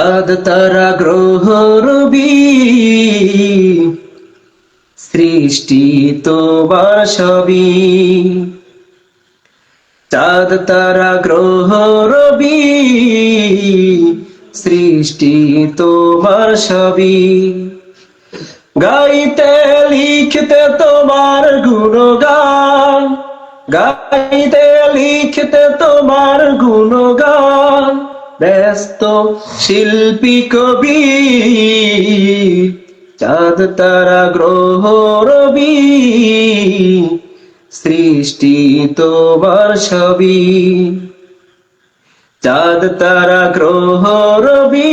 চাঁদ তারা গ্রহ রবি সৃষ্টি তোমার সবই। চাঁদ তারা গ্রহ রবি সৃষ্টি তোমার সবই। গাইতে লিখতে তোমার গুণগান, গাইতে লিখতে তোমার গুণগান, ব্যস্ত শিল্পী কবি। চাঁদ তারা গ্রহ রবি সৃষ্টি তোমার সবই। চাঁদ তারা গ্রহ রবি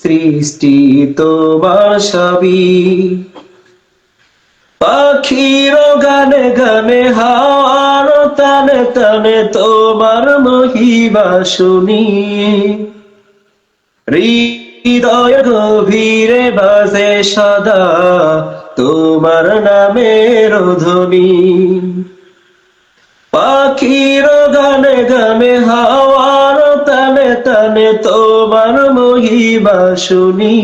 সৃষ্টি তোমার সবই। পাখির গানে গানে হাওয়ার তানে তানে তোমার মহিমা শুনি। হৃদয় গভীরে বাজে সদা তোমার নামের ধ্বনি। পাখির গানে গানে হাওয়ার তানে তানে তোমার মহিমা শুনি।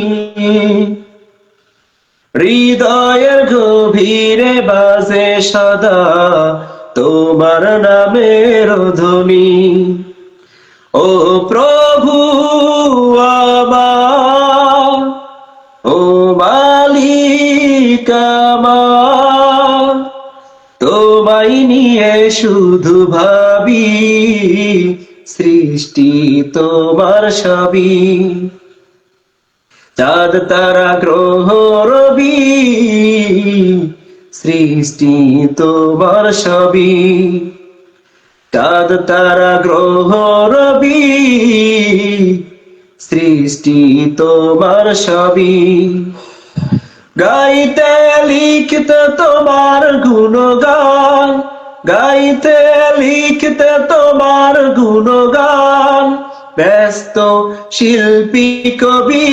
হৃদয়ের গভীরে বাজে সদা তোমার নামের ধ্বনি। ও প্রভু আমার, ও মালিক আমার, তোমায় নিয়ে শুধু ভাবি, সৃষ্টি তোমার সবই। চাঁদ তারা গ্রহ রবি সৃষ্টি তোমার সবই। চাঁদ তারা গ্রহ রবি সৃষ্টি তোমার সবই। গাইতে লিখতে তোমার গুণগান, গাইতে লিখতে তোমার গুণগান, ব্যস্ত শিল্পী কবি।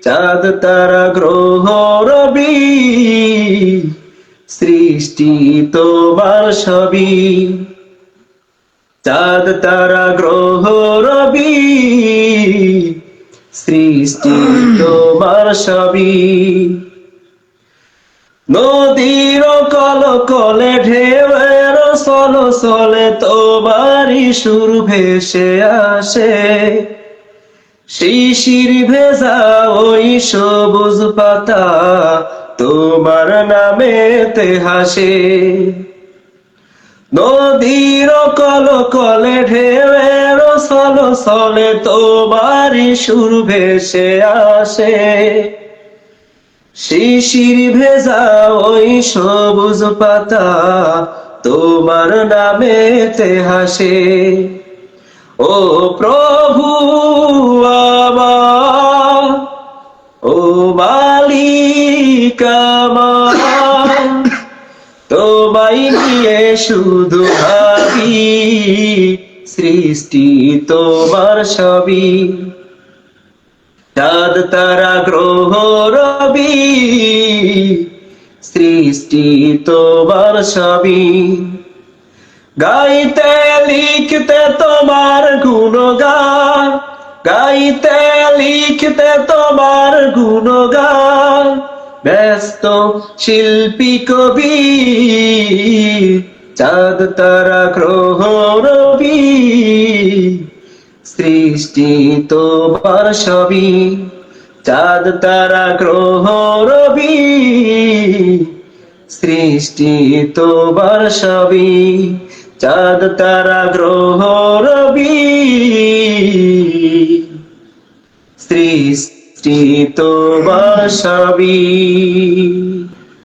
চাঁদ তারা গ্রহ রবি সৃষ্টি তোমার সবই। চাঁদ তারা গ্রহ রবি সৃষ্টি তোমার সবই। নদীর কল কলে ঢেউয়ের সল সলে তোমারই সুর ভেসে আসে। শিশির ভেজা ওই সবুজ পাতা তোমার নামেতে হাসে। নদীর কল কলে ঢেউয়ের সল সলে তোমারই সুর ভেসে আসে। শিশির ভেজা ওই সবুজ পাতা তোমার নামেতে হাসে। ও প্রভু আমার, ও মালিক আমার, তোমায় নিয়ে শুধু ভাবি, সৃষ্টি তোমার সবই। চাঁদ তারা গ্রহ রবি সৃষ্টি তোমার সবই। গাইতে লিখতে তোমার গুণগান, গাইতে লিখতে তোমার গুণগান, ব্যস্ত শিল্পী কবি। চাঁদ তারা গ্রহ রবি সৃষ্টি তোমার সবই। চাঁদ তারা গ্রহ রবি সৃষ্টি তোমার সবই। চাঁদ তারা গ্রহ রবি সৃষ্টি তোমার সবই।